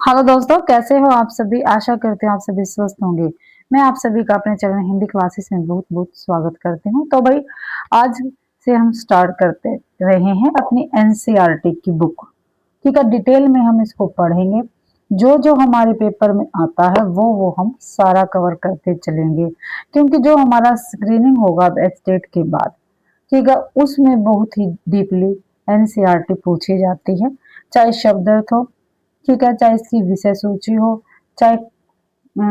Hello दोस्तों, कैसे हो आप सभी। आशा करती हूँ आप सभी स्वस्थ होंगे। मैं आप सभी का अपने चैनल हिंदी क्लासेस में बहुत बहुत स्वागत करती हूँ। तो भाई, आज से हम स्टार्ट करते रहे हैं अपनी एनसीईआरटी की बुक। ठीक है, डिटेल में हम इसको पढ़ेंगे। जो जो हमारे पेपर में आता है वो हम सारा कवर करते चलेंगे, क्योंकि जो हमारा स्क्रीनिंग होगा स्टेट के बाद, ठीक है, उसमें बहुत ही डीपली एनसीईआरटी पूछी जाती है। चाहे शब्द अर्थ हो, ठीक है, चाहे इसकी विषय सूची हो, चाहे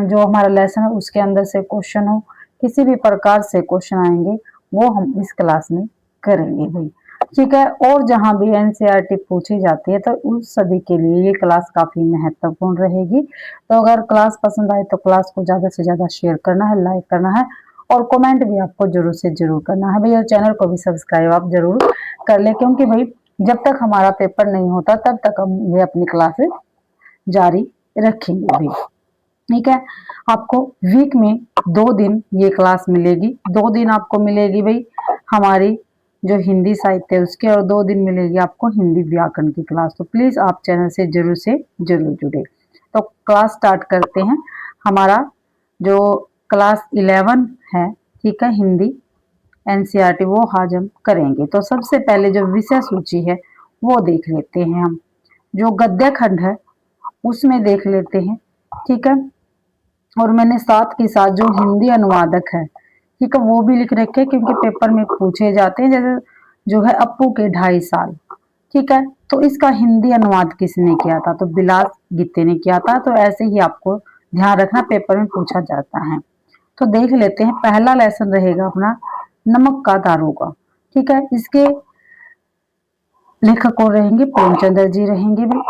जो हमारा लेसन है उसके अंदर से क्वेश्चन हो, किसी भी प्रकार से क्वेश्चन आएंगे वो हम इस क्लास में करेंगे भाई। ठीक है, और जहां भी एनसीईआरटी पूछी जाती है तो उस सभी के लिए ये क्लास काफी महत्वपूर्ण रहेगी। तो अगर क्लास पसंद आए तो क्लास को ज्यादा से ज्यादा शेयर करना है, लाइक करना है, और कमेंट भी आपको जरूर से जरूर करना है भाई। और चैनल को भी सब्सक्राइब आप जरूर कर ले, क्योंकि भाई जब तक हमारा पेपर नहीं होता तब तक हम ये अपनी क्लासेस जारी रखेंगे भी। ठीक है, आपको वीक में 2 दिन ये क्लास मिलेगी। 2 दिन आपको मिलेगी भाई हमारी जो हिंदी साहित्य है उसके, और 2 दिन मिलेगी आपको हिंदी व्याकरण की क्लास। तो प्लीज आप चैनल से जरूर जुड़े। तो क्लास स्टार्ट करते हैं। हमारा जो क्लास 11 है, ठीक है, हिंदी एनसीईआरटी, वो आज हम करेंगे। तो सबसे पहले जो विषय सूची है वो देख लेते हैं हम। जो गद्य खंड है उसमें देख लेते हैं, ठीक है। और मैंने साथ के साथ जो हिंदी अनुवादक है, ठीक है, वो भी लिख रखे, क्योंकि पेपर में पूछे जाते हैं। जैसे जो है अप्पू के 2.5 साल, ठीक है, तो इसका हिंदी अनुवाद किसने किया था, तो बिलास गित्ते ने किया था। तो ऐसे ही आपको ध्यान रखना, पेपर में पूछा जाता है। तो देख लेते हैं, पहला लेसन रहेगा अपना नमक का दारोगा। ठीक है, इसके लेखक और रहेंगे प्रेमचंद्र जी रहेंगे भाई।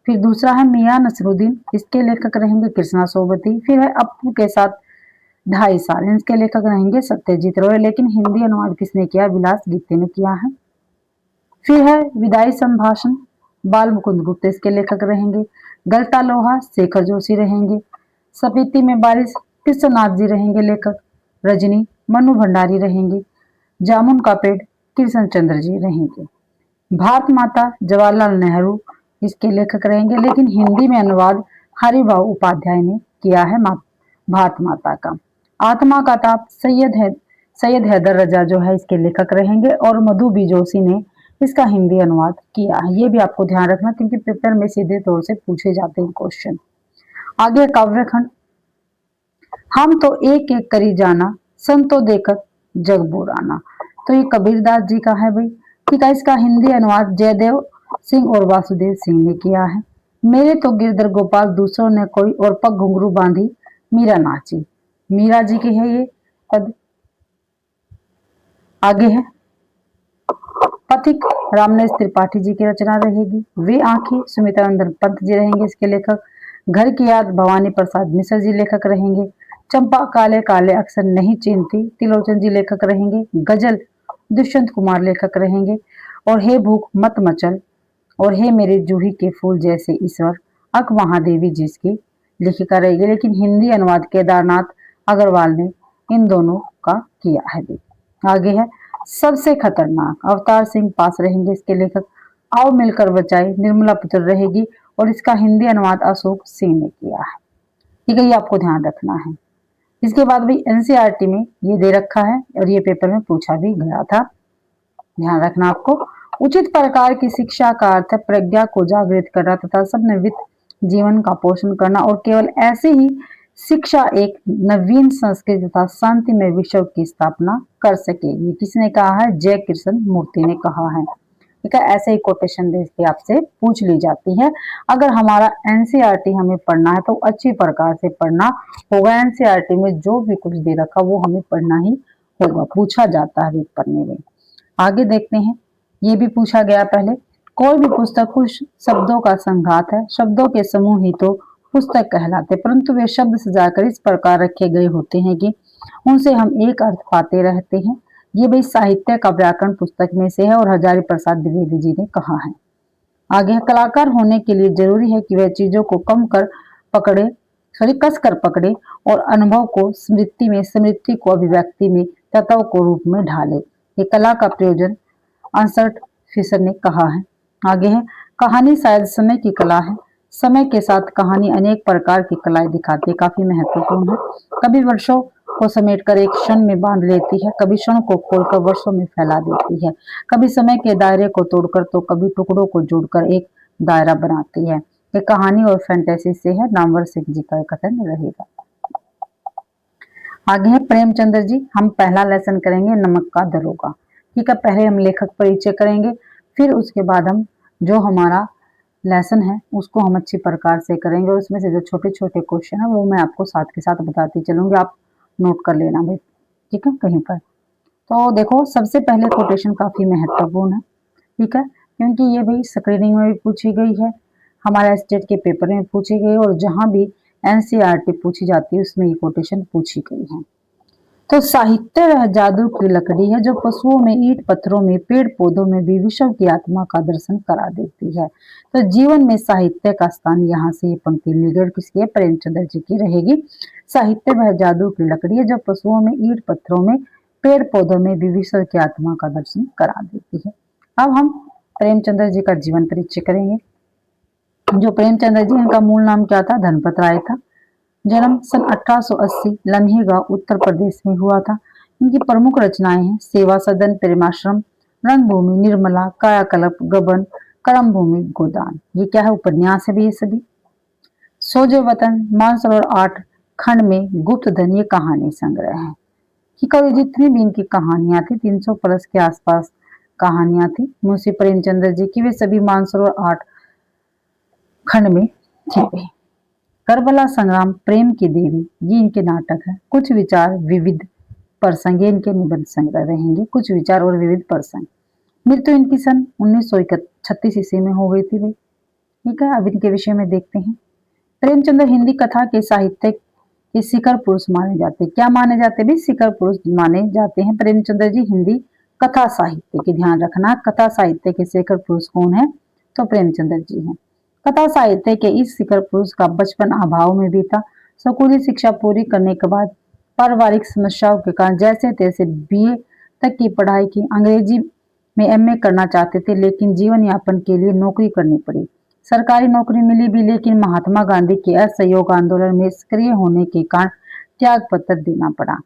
फिर दूसरा है मियां नसरुद्दीन, इसके लेखक रहेंगे कृष्णा सोबती। फिर है अप्पू के साथ 2.5 साल, इसके लेखक रहेंगे सत्यजीत रॉय। लेकिन हिंदी अनुवाद किसने किया, विलास गित्ते ने किया है। फिर है विदाई संभाषण, बाल मुकुंद गुप्त, इसके लेखक रहेंगे। गलता लोहा, शेखर जोशी रहेंगे। सपीती में बारिश, कृष्णनाथ जी रहेंगे लेखक। रजनी, मनु भंडारी रहेंगे। जामुन का पेड़, कृष्ण चंद्र जी रहेंगे। भारत माता, जवाहरलाल नेहरू, इसके लेखक रहेंगे। लेकिन हिंदी में अनुवाद हरिभाऊ उपाध्याय ने किया है भारत माता का। आत्मा का ताप, सैयद हैदर रजा जो है इसके लेखक रहेंगे। और मधु बी जोशी ने इसका हिंदी अनुवाद किया है। ये भी आपको ध्यान रखना, क्योंकि पेपर में सीधे तौर से पूछे जाते हैं क्वेश्चन। आगे काव्य खंड, हम तो एक एक करी जाना, संतो देखत जग बुराना। तो ये कबीरदास जी का है भाई। ठीक है, इसका हिंदी अनुवाद जयदेव सिंह और वासुदेव सिंह ने किया है। मेरे तो गिरधर गोपाल दूसरों ने कोई, और पग घुंघरू बांधी मीरा नाची। मीरा जी की है ये पद। आगे है पथिक, रामनेश त्रिपाठी जी की रचना रहेगी। वे आंखें, सुमित्रा नंदन पंत जी रहेंगे इसके लेखक। घर की याद, भवानी प्रसाद मिश्र जी लेखक रहेंगे। चंपा काले काले अक्सर नहीं चिन्हती, त्रिलोचन जी लेखक रहेंगे। गजल, दुष्यंत कुमार लेखक रहेंगे। और हे भूख मत मचल, और हे मेरे जूही के फूल जैसे ईश्वर, अक महादेवी जिसकी लेखिका रहेगी। लेकिन हिंदी अनुवाद केदारनाथ अग्रवाल ने इन दोनों का किया है भी। आगे है सबसे खतरनाक, अवतार सिंह पास रहेंगे इसके लेखक। आओ मिलकर बचाए, निर्मला पुत्र रहेगी। और इसका हिंदी अनुवाद अशोक सिंह ने किया है। ठीक है, ये आपको ध्यान रखना है। इसके बाद भी एनसीईआरटी में ये दे रखा है, और ये पेपर में पूछा भी गया था। ध्यान रखना आपको। उचित प्रकार की शिक्षा का अर्थ है प्रज्ञा को जागृत करना तथा समन्वित जीवन का पोषण करना। और केवल ऐसे ही शिक्षा एक नवीन संस्कृति तथा शांतिमय विश्व की स्थापना कर सकेगी। किसने कहा है, जय कृष्ण मूर्ति ने कहा है। ठीक है, ऐसे ही कोटेशन दे के आपसे पूछ ली जाती है। अगर हमारा एनसीईआरटी हमें पढ़ना है तो अच्छी प्रकार से पढ़ना होगा। एनसीईआरटी में जो भी कुछ दे रखा वो हमें पढ़ना ही होगा, पूछा जाता है पढ़ने में। आगे देखते हैं, ये भी पूछा गया पहले। कोई भी पुस्तक कुछ शब्दों का संघात है, शब्दों के समूह ही तो पुस्तक कहलाते, परंतु वे शब्द सजाकर इस प्रकार रखे गए होते हैं कि उनसे हम एक अर्थ पाते रहते हैं। ये भी साहित्य का व्याकरण पुस्तक में से है, और हजारी प्रसाद द्विवेदी जी ने कहा है। आगे है, कलाकार होने के लिए जरूरी है कि वह चीजों को कस कर पकड़े, और अनुभव को स्मृति में, स्मृति को अभिव्यक्ति में, तत्व को रूप में ढाले। ये कला का प्रयोजन अंसर्ट फिशर ने कहा है। आगे है, कहानी शायद समय की कला है, समय के साथ कहानी अनेक प्रकार की कलाएं दिखाती है, काफी महत्वपूर्ण है। कभी वर्षों को समेटकर एक क्षण में बांध लेती है, कभी क्षण को खोलकर वर्षों में फैला देती है, कभी समय के दायरे को तोड़कर तो कभी टुकड़ों को जोड़कर एक दायरा बनाती है। ये कहानी और फैंटेसी से है, नामवर सिंह जी का कथन रहेगा। आगे है प्रेमचंद्र जी। हम पहला लेसन करेंगे नमक का दरोगा। ठीक है, पहले हम लेखक परिचय करेंगे, फिर उसके बाद हम जो हमारा लेसन है उसको हम अच्छी प्रकार से करेंगे। उसमें से जो छोटे छोटे क्वेश्चन है वो मैं आपको साथ के साथ बताती चलूंगी, आप नोट कर लेना भाई, ठीक है, कहीं पर। तो देखो, सबसे पहले कोटेशन काफी महत्वपूर्ण है, ठीक है, क्योंकि ये भाई स्क्रीनिंग में भी पूछी गई है, हमारे स्टेट के पेपर में पूछी गई है, और जहां भी एनसीईआरटी पूछी जाती है उसमें ये कोटेशन पूछी गई है। तो साहित्य वह जादू की लकड़ी है जो पशुओं में, ईंट पत्थरों में, पेड़ पौधों में भी विश्व की आत्मा का दर्शन करा देती है। तो जीवन में साहित्य का स्थान, यहाँ से ये पंक्ति ली गई, किसकी है? प्रेमचंद्र जी की रहेगी। साहित्य वह जादू की लकड़ी है जो पशुओं में, ईंट पत्थरों में, पेड़ पौधों में भी विश्व की आत्मा का दर्शन करा देती है। अब हम प्रेमचंद्र जी का जीवन परिचय करेंगे। जो प्रेमचंद्र जी, इनका मूल नाम क्या था? धनपत राय था। जन्म सन 1880 लम्हे गांव उत्तर प्रदेश में हुआ था। इनकी प्रमुख रचनाएं हैं सेवा सदन, प्रेमाश्रम, रणभूमि, निर्मला, कायाकल्प, गबन, कर्म भूमि, गोदान। ये क्या है? उपन्यास है भी ये सभी। सोजे वतन, मानसरोवर 8 खंड में, गुप्त धन, ये कहानी संग्रह है। कि कभी जितनी भी इनकी कहानियां थी 300 प्लस के आसपास कहानियां थी मुंशी प्रेमचंद्र जी की, वे सभी मानसरोवर 8 खंड में थी। करबला संग्राम, प्रेम की देवी, ये इनके नाटक है। कुछ विचार, विविध प्रसंग, ये इनके निबंध संग्रह रहेंगे। कुछ विचार और विविध प्रसंग। मृत्यु इनकी सन 1936 ईस्वी में हो गई थी भाई, ठीक है। अब इनके विषय में देखते हैं। प्रेमचंद्र हिंदी कथा के साहित्य के शिखर पुरुष माने जाते हैं। क्या माने जाते हैं भाई? शिखर पुरुष माने जाते हैं प्रेमचंद्र जी हिंदी कथा साहित्य की। ध्यान रखना, कथा साहित्य के शिखर पुरुष कौन है? तो प्रेमचंद्र जी हैं। कथा साहित्य के इस शिखर पुरुष का बचपन अभाव में बीता। स्कूली शिक्षा पूरी करने के बाद पारिवारिक समस्याओं के कारण जैसे तैसे बीए तक की पढ़ाई की। अंग्रेजी में एमए करना चाहते थे, लेकिन जीवन यापन के लिए नौकरी करनी पड़ी। सरकारी नौकरी मिली भी, लेकिन महात्मा गांधी के असहयोग आंदोलन में सक्रिय होने के कारण त्याग पत्र देना पड़ा।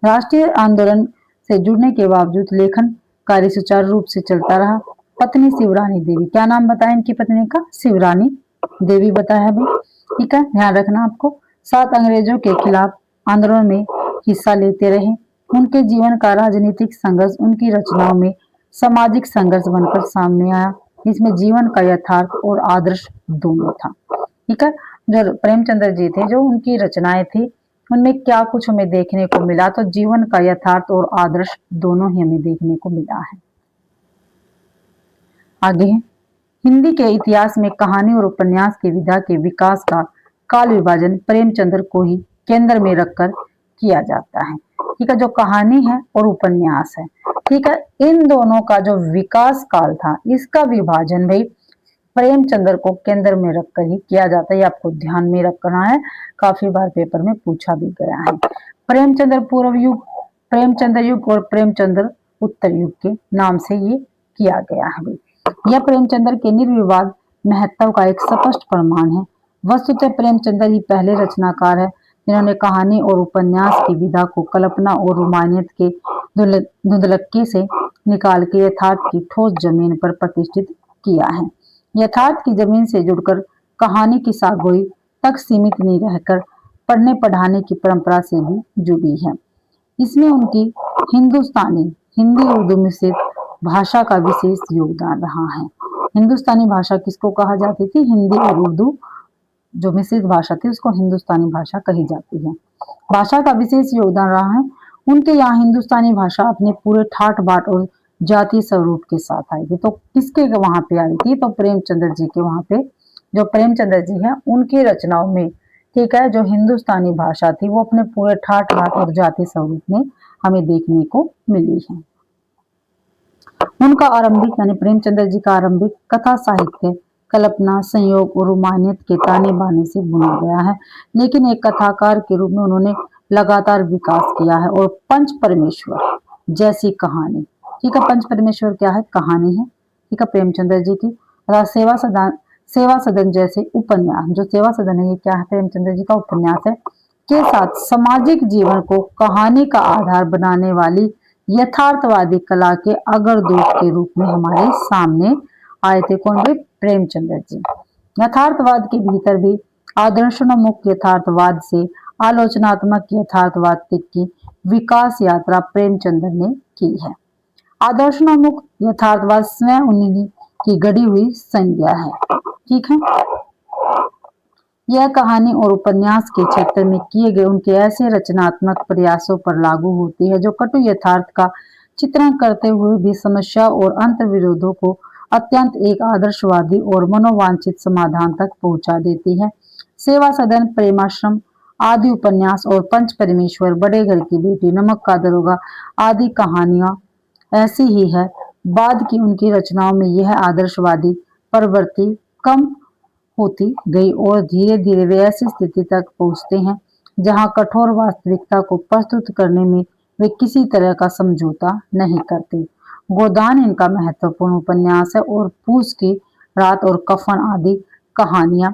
राष्ट्रीय आंदोलन से जुड़ने के बावजूद लेखन कार्य सुचारू रूप से चलता रहा। पत्नी शिवरानी देवी, क्या नाम बताया इनकी पत्नी का? शिवरानी देवी बताया भाई, ठीक है, ध्यान रखना आपको। 7 अंग्रेजों के खिलाफ आंदोलन में हिस्सा लेते रहे। उनके जीवन का राजनीतिक संघर्ष उनकी रचनाओं में सामाजिक संघर्ष बनकर सामने आया। इसमें जीवन का यथार्थ और आदर्श दोनों था, ठीक है। जो प्रेमचंद्र जी थे, जो उनकी रचनाएं थी, उनमें क्या कुछ हमें देखने को मिला? तो जीवन का यथार्थ और आदर्श दोनों ही हमें देखने को मिला है। आगे है, हिंदी के इतिहास में कहानी और उपन्यास की विधा के विकास का काल विभाजन प्रेमचंद्र को ही केंद्र में रखकर किया जाता है, ठीक है। जो कहानी है और उपन्यास है, ठीक है, इन दोनों का जो विकास काल था, इसका विभाजन भाई प्रेमचंद्र को केंद्र में रखकर ही किया जाता है। ये आपको ध्यान में रखना है, काफी बार पेपर में पूछा भी गया है। प्रेमचंद्र पूर्व युग, प्रेमचंद्र युग और प्रेमचंद्र उत्तर युग के नाम से ये किया गया है भाई। यह प्रेमचंद्र के निर्विवाद महत्व का एक स्पष्ट प्रमाण है। वस्तुतः प्रेमचंद्र ही पहले रचनाकार है जिन्होंने कहानी और उपन्यास की विधा को कल्पना और रोमानियत के धुंधलक्की से निकाल के यथार्थ की ठोस जमीन पर प्रतिष्ठित किया है। यथार्थ की जमीन से जुड़कर कहानी की सागोई तक सीमित नहीं रहकर पढ़ने पढ़ाने की परंपरा से भी जुड़ी है। इसमें उनकी हिंदुस्तानी, हिंदी उर्दू मिश्रित भाषा का विशेष योगदान रहा है। हिंदुस्तानी भाषा किसको कहा जाती थी? हिंदी और उर्दू जो मिश्रित भाषा थी उसको हिंदुस्तानी भाषा कही जाती है। भाषा का विशेष योगदान रहा है। उनके यहाँ हिंदुस्तानी भाषा अपने पूरे ठाट बाट और जातीय स्वरूप के साथ आई थी। तो किसके वहां पे आई थी? तो प्रेमचंद्र जी के वहां पे, जो प्रेमचंद्र जी हैं उनकी रचनाओं में, ठीक है, जो हिंदुस्तानी भाषा थी वो अपने पूरे ठाट बाट और जातीय स्वरूप में हमें देखने को मिली है। उनका आरंभिक यानी प्रेमचंद्र जी का आरंभिक कथा साहित्य कल्पना, संयोग और रोमानियत के ताने बाने से बुना गया है, लेकिन एक कथाकार के रूप में उन्होंने लगातार विकास किया है। और पंच परमेश्वर जैसी कहानी, ठीक है, पंच परमेश्वर क्या है? कहानी है, ठीक है, प्रेमचंद्र जी की। सेवा सदन, सेवा सदन जैसे उपन्यास, जो सेवा सदन है ये क्या है, प्रेमचंद्र जी का उपन्यास है, के साथ सामाजिक जीवन को कहानी का आधार बनाने वाली यथार्थवादी कला के अग्रदूत के रूप में हमारे सामने आए थे। कौन भाई? प्रेमचंद्र जी। यथार्थवाद के भीतर भी आदर्शोन्मुख यथार्थवाद से आलोचनात्मक यथार्थवाद तक की विकास यात्रा प्रेमचंद्र ने की है। आदर्शोन्मुख यथार्थवाद स्वयं उन्हीं की गढ़ी हुई संज्ञा है। ठीक है, यह कहानी और उपन्यास के क्षेत्र में किए गए उनके ऐसे रचनात्मक प्रयासों पर लागू होती है जो कटु यथार्थ का चित्रण करते हुए भी समस्या और अंतर्विरोधों को अत्यंत एक आदर्शवादी और मनोवांछित समाधान तक पहुंचा देती है। सेवा सदन, प्रेमाश्रम आदि उपन्यास और पंच परमेश्वर, बड़े घर की बेटी, नमक का दरोगा आदि कहानियां ऐसी ही है। बाद की उनकी रचनाओं में यह आदर्शवादी प्रवृत्ति कम होती गई और धीरे धीरे वे ऐसी स्थिति तक पहुंचते हैं जहां कठोर वास्तविकता को प्रस्तुत करने में वे किसी तरह का समझौता नहीं करते। गोदान इनका महत्वपूर्ण उपन्यास है और पूस की रात और कफन आदि कहानियां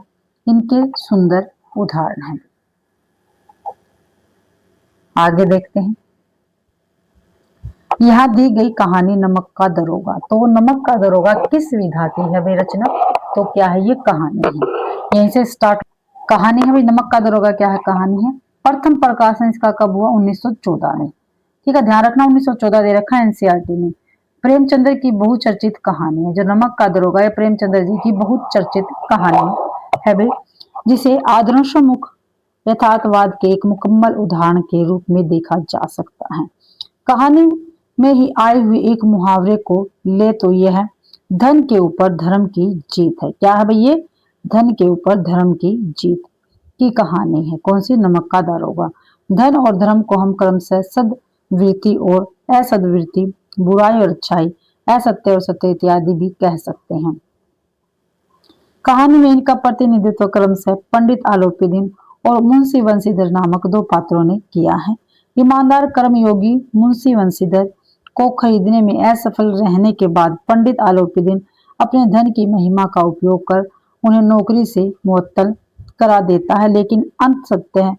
इनके सुंदर उदाहरण हैं। आगे देखते हैं, यहाँ दी गई कहानी नमक का दरोगा। तो नमक का दरोगा किस विधा की है भाई रचना? तो क्या है, ये कहानी है। यहीं से स्टार्ट कहानी है भाई। नमक का दरोगा क्या है? कहानी है। प्रथम प्रकाशन इसका कब हुआ? 1914 में। ठीक है, ध्यान रखना 1914 दे रखा है एनसीईआरटी में। प्रेमचंद्र की बहुचर्चित कहानी है जो नमक का दरोगा है, प्रेमचंद्र जी की बहुचर्चित कहानी है भाई, जिसे आदर्शोन्मुख यथार्थवाद के एक मुकम्मल उदाहरण के रूप में देखा जा सकता है। कहानी में ही आए हुए एक मुहावरे को ले तो यह धन के ऊपर धर्म की जीत है। क्या है भाई? ये धन के ऊपर धर्म की जीत की कहानी है। कौन सी? नमक का दरोगा। धन और धर्म को हम क्रमशः सद्वृत्ति और असद्वृत्ति, बुराई और अच्छाई, असत्य और सत्य इत्यादि भी कह सकते हैं। कहानी में इनका प्रतिनिधित्व क्रमशः पंडित आलोपीदीन और मुंशी वंशीधर नामक दो पात्रों ने किया है। ईमानदार कर्मयोगी मुंशी वंशीधर को खरीदने में असफल रहने के बाद पंडित आलोपीदीन अपने धन की महिमा का उपयोग कर उन्हें नौकरी से मुअत्तल करा देता है, लेकिन अंत सत्य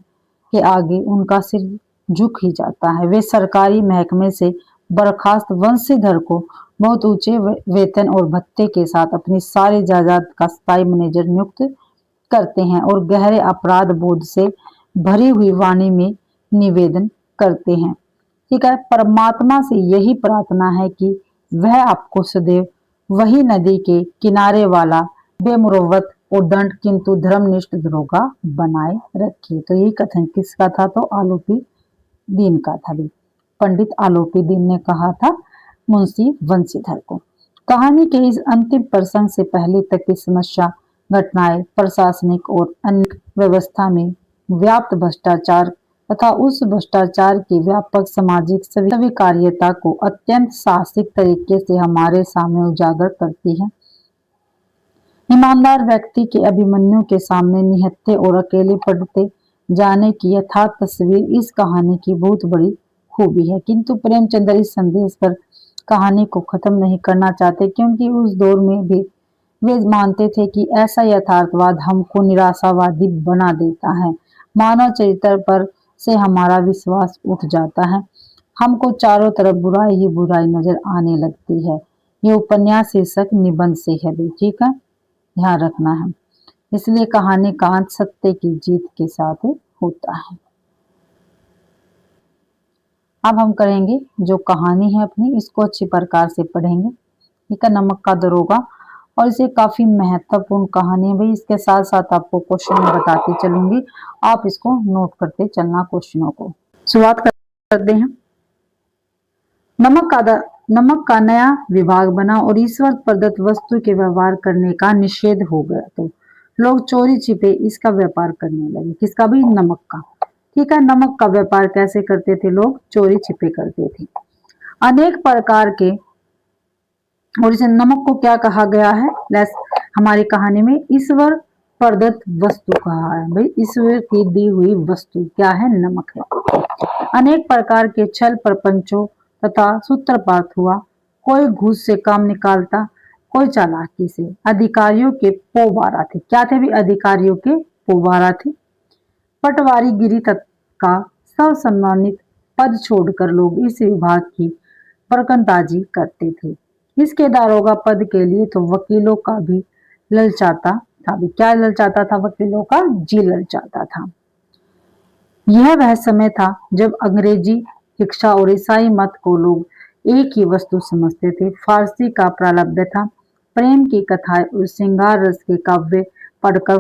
के आगे उनका सिर झुक ही जाता है। वे सरकारी महकमे से बर्खास्त वंशीधर को बहुत ऊंचे वेतन और भत्ते के साथ अपनी सारी जायदाद का स्थायी मैनेजर नियुक्त करते हैं और गहरे अपराध बोध से भरी हुई वाणी में निवेदन करते हैं। ठीक है, परमात्मा से यही प्रार्थना है कि वह आपको सदैव वही नदी के किनारे वाला बेमुरव्वत और दंड किंतु धर्मनिष्ठ दरोगा बनाए रखे। तो यही कथन किसका था? तो आलोपी दीन का था। पंडित आलोपी दीन ने कहा था मुंशी वंशीधर को। कहानी के इस अंतिम प्रसंग से पहले तक की समस्या, घटनाएं, प्रशासनिक और अन्य व्यवस्था में व्याप्त भ्रष्टाचार तथा उस भ्रष्टाचार की व्यापक सामाजिक स्वीकार्यता को अत्यंत साहसिक तरीके से हमारे सामने उजागर करती है। ईमानदार व्यक्ति के अभिमन्यु के सामने निहत्थे और अकेले पड़ते जाने की यथार्थ तस्वीर इस कहानी की बहुत बड़ी खूबी है। किंतु प्रेमचंद्र इस संदेश पर कहानी को खत्म नहीं करना चाहते, क्योंकि उस दौर में भी वे मानते थे कि ऐसा यथार्थवाद हमको निराशावादी बना देता है। मानव चरित्र पर से हमारा विश्वास उठ जाता है। हमको चारों तरफ बुराई ही बुराई नजर आने लगती है। ये उपन्यास शीर्षक निबंध से है भी। ठीक है, ध्यान रखना है। इसलिए कहानी का अंत सत्य की जीत के साथ होता है। अब हम करेंगे जो कहानी है अपनी, इसको अच्छी प्रकार से पढ़ेंगे। ठीक है, नमक का दरोगा, और इसे काफी महत्वपूर्ण कहानी है भाई। इसके साथ साथ आपको क्वेश्चन में बताती चलूंगी, आप इसको नोट करते चलना क्वेश्चनों को। शुरुआत करते हैं। नमक का नया विभाग बना और ईश्वर प्रदत्त वस्तु के व्यवहार करने का निषेध हो गया, तो लोग चोरी छिपे इसका व्यापार करने लगे। किसका भी? नमक का। ठीक है, नमक का व्यापार कैसे करते थे लोग? चोरी छिपे करते थे। अनेक प्रकार के, और इसे नमक को क्या कहा गया है हमारी कहानी में? ईश्वर प्रदत्त वस्तु कहा है भाई। ईश्वर की दी हुई वस्तु क्या है? नमक है। अनेक प्रकार के छल प्रपंचों तथा सूत्रपात हुआ। कोई घूस से काम निकालता, कोई चालाकी से अधिकारियों के पोबारा थे। क्या थे भी? अधिकारियों के पोबारा थे। पटवारी गिरी तक का ससम्मानित पद छोड़कर लोग इस विभाग की परकंताजी करते थे। इसके दारोगा पद के लिए तो वकीलों का भी ललचाता था। भी क्या ललचाता था? वकीलों का जी ललचाता था। यह वह समय था जब अंग्रेजी शिक्षा और ईसाई मत को लोग एक ही वस्तु समझते थे। फारसी का प्रारब्ध था। प्रेम की कथाएं और श्रृंगार रस के काव्य पढ़कर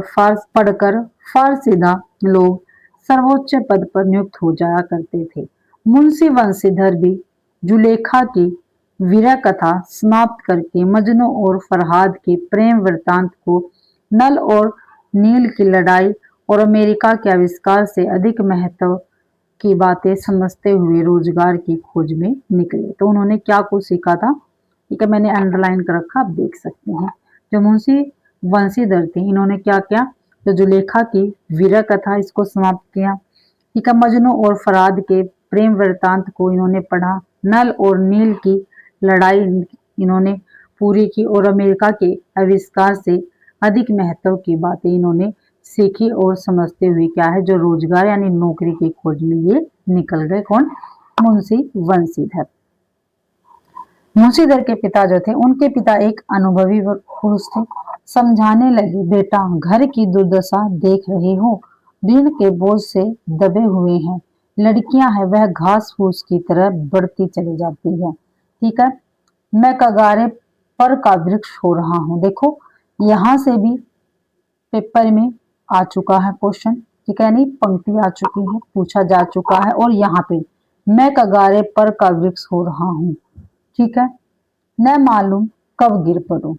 फारसीदा लोग सर्वोच्च पद पर नियुक्त हो जाया करते थे। मुंशी वंशीधर भी जुलेखा की वीरा कथा समाप्त करके मजनू और फरहाद के प्रेम वृत्तांत को, नल और नील की लड़ाई और अमेरिका के आविष्कार से अधिक महत्व की बातें समझते हुए रोजगार की खोज में निकले। तो उन्होंने क्या कुछ सीखा था? ठीक है, मैंने अंडरलाइन कर रखा, आप देख सकते हैं। जो मुंशी वंशीधर थे, इन्होंने क्या किया? जो जुलेखा की वीरा कथा इसको समाप्त किया। ठीक है, मजनू और फराद के प्रेम वृत्तांत को इन्होंने पढ़ा। नल और नील की लड़ाई इन्होंने पूरी की और अमेरिका के आविष्कार से अधिक महत्व की बातें इन्होंने सीखी और समझते हुए क्या है, जो रोजगार यानी नौकरी की खोज में ये निकल गए। कौन? मुंशी वंशीधर। मुंशीधर के पिता जो थे, उनके पिता एक अनुभवी पुरुष थे। समझाने लगे, बेटा घर की दुर्दशा देख रहे हो, ऋण के बोझ से दबे हुए हैं। लड़कियां हैं वह घास फूस की तरह बढ़ती चली जाती है। ठीक है, मैं कगारे पर का वृक्ष हो रहा हूँ। देखो यहां से भी पेपर में आ चुका है क्वेश्चन। ठीक है, नहीं पंक्ति आ चुकी है, पूछा जा चुका है। और यहाँ पे मैं कगारे पर का वृक्ष हो रहा हूँ। ठीक है, न मालूम कब गिर पड़ूं,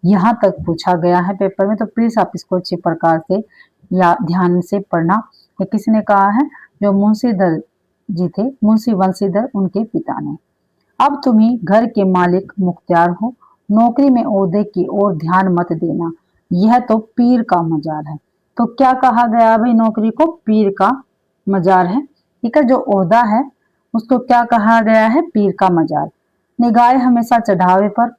यहाँ तक पूछा गया है पेपर में। तो प्लीज आप इसको अच्छी प्रकार से या ध्यान से पढ़ना। ये किसने कहा है? जो मुंशीधर जी थे, मुंशी वंशीधर, उनके पिता ने। अब तुम ही घर के मालिक मुख्तियार हो, नौकरी में ओहदे की ओर ध्यान मत देना, यह तो पीर का मजार है। तो क्या कहा गया भाई? नौकरी को पीर का मजार है। ठीक है, जो ओहदा है उसको क्या कहा गया है? पीर का मजार। निगाहें हमेशा चढ़ावे पर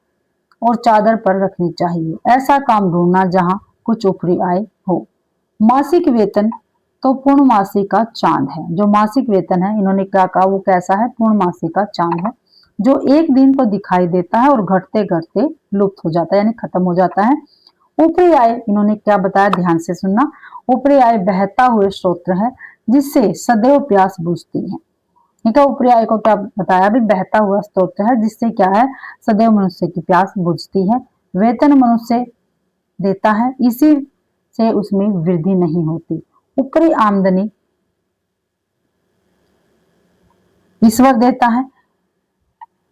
और चादर पर रखनी चाहिए। ऐसा काम ढूंढना जहां कुछ ऊपरी आय हो। मासिक वेतन तो पूर्णमासी का चांद है। जो मासिक वेतन है, इन्होंने क्या कहा? वो कैसा है? पूर्णमासी का चांद है, जो एक दिन तो दिखाई देता है और घटते घटते लुप्त हो जाता है, यानी खत्म हो जाता है। ऊपरी आय, इन्होंने क्या बताया? ध्यान से सुनना। ऊपरी आय बहता हुए स्रोत है जिससे सदैव प्यास बुझती है। ठीक है, ऊपरी आय को क्या बताया? भी बहता हुआ स्रोत है जिससे क्या है? सदैव मनुष्य की प्यास बुझती है। वेतन मनुष्य देता है, इसी से उसमें वृद्धि नहीं होती। ऊपरी आमदनी ईश्वर देता है,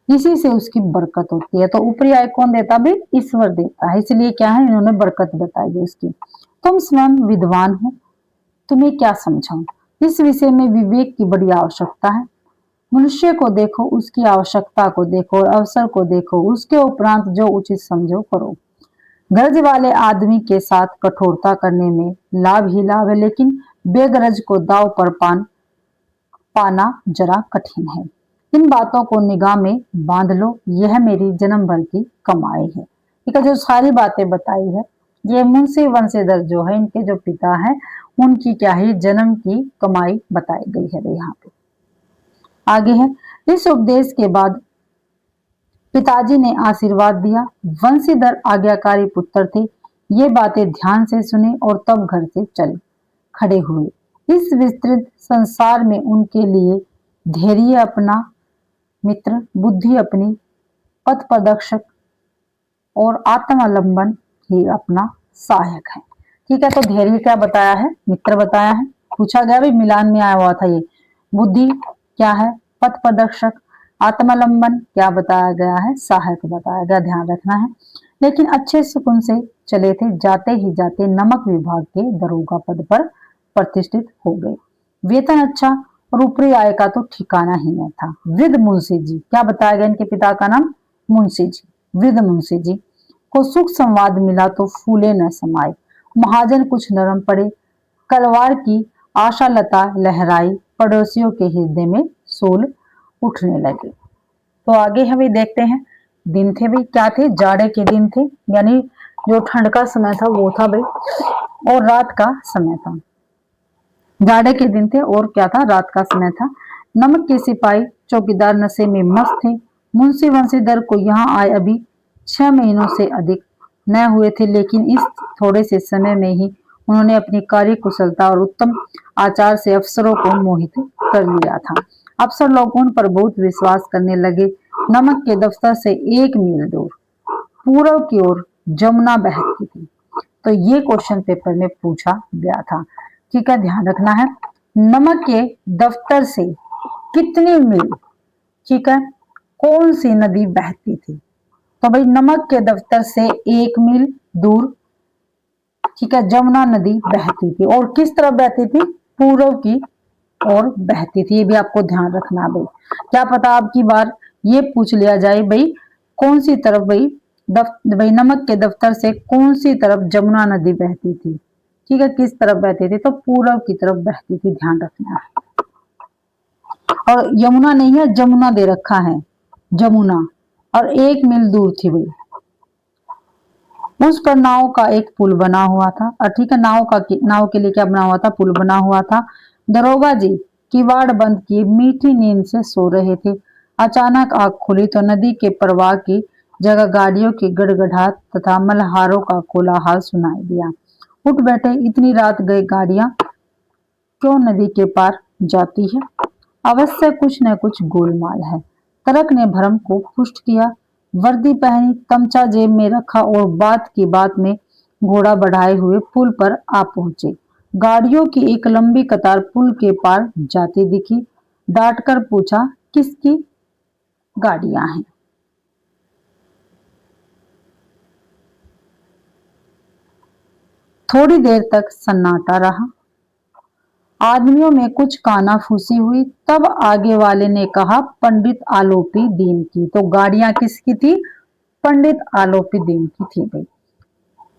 इसी से उसकी बरकत होती है। तो ऊपरी आय कौन देता? भी ईश्वर देता है, इसलिए क्या है? इन्होंने बरकत बताई है उसकी। तुम स्वयं विद्वान हो, तुम्हें क्या समझाऊं? इस विषय में विवेक की बड़ी आवश्यकता है। मनुष्य को देखो, उसकी आवश्यकता को देखो और अवसर को देखो, उसके उपरांत जो उचित समझो करो। गरज वाले आदमी के साथ कठोरता करने में लाभ ही लाभ है, लेकिन बेगरज को दाव पर पाना जरा कठिन है। इन बातों को निगाह में बांध लो, यह मेरी जन्म भर की कमाई है। ठीक है, जो सारी बातें बताई है, ये मुंशी वंशीधर जो है, इनके जो पिता है, उनकी क्या है? जन्म की कमाई बताई गई है यहाँ पे। आगे है, इस उपदेश के बाद पिताजी ने आशीर्वाद दिया। वंशीधर आज्ञाकारी पुत्र थे। ये बातें ध्यान से सुने और तब घर से चल खड़े हुए। इस विस्तृत संसार में उनके लिए धैर्य अपना मित्र, बुद्धि अपनी पथ प्रदर्शक और आत्मावलंबन ही अपना सहायक है। ठीक है, तो धैर्य क्या बताया है? मित्र बताया है। पूछा गया भी, मिलान में आया हुआ था ये। बुद्धि क्या है? पथ प्रदर्शक। आत्मावलंबन क्या बताया गया है? सहायक बताया गया, ध्यान रखना है। लेकिन अच्छे सुकून से चले थे, जाते ही जाते नमक विभाग के दरोगा पद पर प्रतिष्ठित हो गए। वेतन अच्छा और ऊपरी आय का तो ठिकाना ही नहीं था। वृद्ध मुंशी जी, क्या बताया गया? इनके पिता का नाम मुंशी जी। वृद्ध मुंशी जी को सुख संवाद मिला तो फूले न समाये। महाजन कुछ नरम पड़े, कलवार की आशा लता लहराई, पड़ोसियों के हृदय में सूल उठने लगे। तो आगे हमें देखते हैं दिन थे भाई, क्या थे, जाड़े के दिन थे, यानी जो ठंड का समय था वो था भाई, और रात का समय था। जाड़े के दिन थे और क्या था, रात का समय था। नमक के सिपाही चौकीदार नशे में मस्त थे। मुंशी बंशीधर को यहाँ आए अभी 6 महीनों से अधिक न हुए थे, लेकिन इस थोड़े से समय में ही उन्होंने अपनी कार्य कुशलता और उत्तम आचार से अफसरों को मोहित कर लिया था। अफसर लोग उन पर बहुत विश्वास करने लगे। नमक के दफ्तर से 1 मील दूर पूर्व की ओर जमुना बहती थी। तो ये क्वेश्चन पेपर में पूछा गया था। ठीक है, ध्यान रखना है, नमक के दफ्तर से कितनी मील, ठीक है, कौन सी नदी बहती थी? तो भाई नमक के दफ्तर से 1 मील दूर, ठीक है, जमुना नदी बहती थी, और किस तरफ बहती थी? पूर्व की ओर बहती थी। ये भी आपको ध्यान रखना भाई, क्या पता आपकी बार ये पूछ लिया जाए भाई कौन सी तरफ भाई भाई नमक के दफ्तर से कौन सी तरफ जमुना नदी बहती थी। ठीक है, किस तरफ बहती थी? तो पूर्व की तरफ बहती थी, ध्यान रखना। और यमुना नहीं है, जमुना दे रखा है, जमुना, और 1 मील दूर थी भाई। उस पर नाव का एक पुल बना हुआ था, और ठीक है, नाव के लिए क्या बना हुआ था? पुल बना हुआ था। दरोगा जी किवाड़ बंद किए मीठी नींद से सो रहे थे। अचानक आंख खुली तो नदी के प्रवाह की जगह गाड़ियों की गड़गड़ाहट तथा मल्हारों का कोलाहल सुनाई दिया। उठ बैठे, इतनी रात गए गाड़ियां क्यों नदी के पार जाती है? अवश्य कुछ न कुछ गोलमाल है। तर्क ने भ्रम को पुष्ट किया। वर्दी पहनी, तमचा जेब में रखा और बात की बात में घोड़ा बढ़ाए हुए पुल पर आ पहुंचे। गाड़ियों की एक लंबी कतार पुल के पार जाती दिखी। डांटकर पूछा, किसकी गाड़ियां हैं? थोड़ी देर तक सन्नाटा रहा। आदमियों में कुछ कानाफूसी हुई। तब आगे वाले ने कहा, पंडित आलोपी दीन की। तो गाड़ियां किसकी थी? पंडित आलोपी दीन की थी भाई।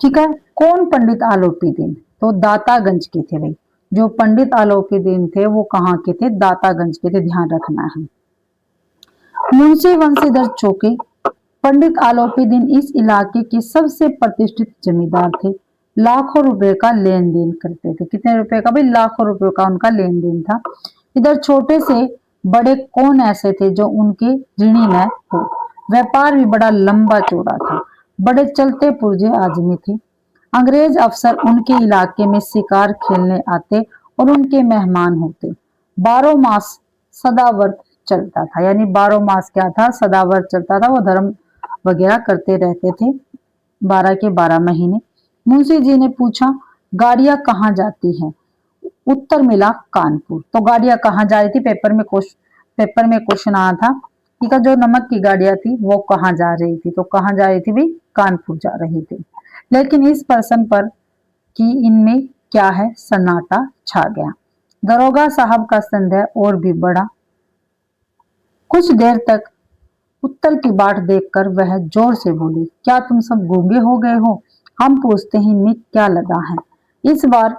ठीक है, कौन पंडित आलोपी दीन? तो दातागंज के थे भाई। जो पंडित आलोपी दीन थे वो कहाँ के थे? दातागंज के थे, ध्यान रखना है। मुंशी बंशीधर चौके। पंडित आलोपी दीन इस इलाके के सबसे प्रतिष्ठित जमींदार थे। लाखों रुपए का लेन देन करते थे। कितने रुपए का भाई? लाखों रुपए का उनका लेन देन था। इधर छोटे से बड़े कौन ऐसे थे जो उनके ऋणी न हो? व्यापार भी बड़ा लंबा चौड़ा था। बड़े चलते पुर्जे आदमी थे। अंग्रेज अफसर उनके इलाके में शिकार खेलने आते और उनके मेहमान होते। 12 मास सदावर्त चलता था, यानी 12 मास क्या था? सदावर्त चलता था। वो धर्म वगैरह करते रहते थे 12 के 12 महीने। मुंशी जी ने पूछा, गाड़ियां कहाँ जाती हैं? उत्तर मिला, कानपुर। तो गाड़ियां कहाँ जा रही थी? पेपर में क्वेश्चन आया था कि जो नमक की गाड़ियां थी वो कहाँ जा रही थी? तो कहाँ जा रही थी भाई? कानपुर जा रही थी। लेकिन इस प्रश्न पर कि इनमें क्या है, सन्नाटा छा गया। दरोगा साहब का संदेह और भी बढ़ा। कुछ देर तक उत्तर की बाट देखकर वह जोर से बोली, क्या तुम सब गूंगे हो गए हो? हम पूछते हैं इनमें क्या लगा है? इस बार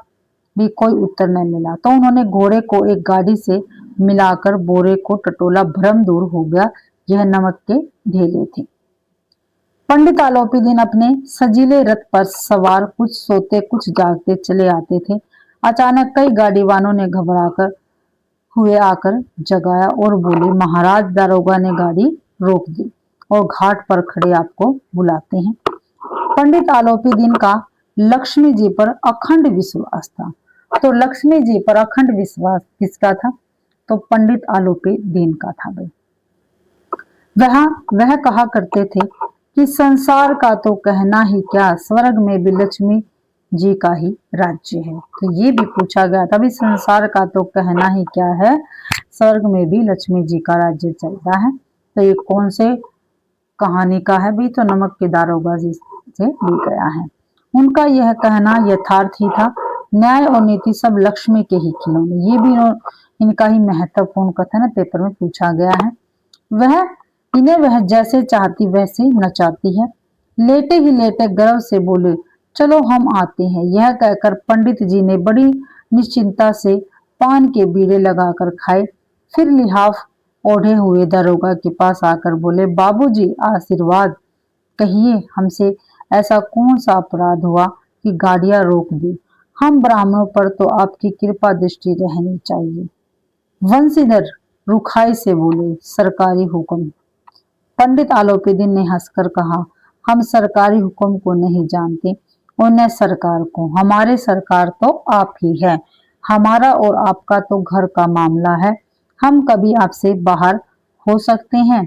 भी कोई उत्तर न मिला तो उन्होंने घोड़े को एक गाड़ी से मिलाकर बोरे को टटोला। भ्रम दूर हो गया, यह नमक के ढेले थे। पंडित आलोपी दिन अपने सजीले रथ पर सवार कुछ सोते कुछ जागते चले आते थे। अचानक कई गाड़ी वालों ने घबराकर हुए आकर जगाया और बोले, महाराज, दारोगा ने गाड़ी रोक दी और घाट पर खड़े आपको बुलाते हैं। पंडित आलोपी दिन का लक्ष्मी जी पर अखंड विश्वास था। तो लक्ष्मी जी पर अखंड विश्वास किसका था? तो पंडित आलोपी दिन का था भाई। वह कहा करते थे कि संसार का तो कहना ही क्या, स्वर्ग में भी लक्ष्मी जी का ही राज्य है। तो ये भी पूछा गया था, भी संसार का तो कहना ही क्या है, स्वर्ग में भी लक्ष्मी जी का राज्य चलता है। तो ये कौन से कहानी का है भी? तो नमक के दारोगा जी से ली गया है। उनका यह कहना यथार्थ ही था। न्याय और नीति सब लक्ष्मी के ही खिलौने। ये भी इनका ही महत्वपूर्ण कथन पेपर में पूछा गया है। वह जैसे चाहती वैसे नचाती है। लेटे ही लेटे गर्व से बोले, चलो हम आते हैं। यह कहकर पंडित जी ने बड़ी निश्चिंता से पान के बीड़े लगाकर खाए, फिर लिहाफ ओढ़े हुए दरोगा के पास आकर बोले, बाबूजी आशीर्वाद, कहिए हमसे ऐसा कौन सा अपराध हुआ कि गाड़ियां रोक दी? हम ब्राह्मणों पर तो आपकी कृपा दृष्टि रहनी चाहिए। वंशीधर रुखाई से बोले, सरकारी हुक्म। पंडित आलोपीदीन ने हंसकर कहा, हम सरकारी हुक्म को नहीं जानते और न सरकार को। हमारे सरकार तो आप ही है। हमारा और आपका तो घर का मामला है। हम कभी आपसे बाहर हो सकते हैं?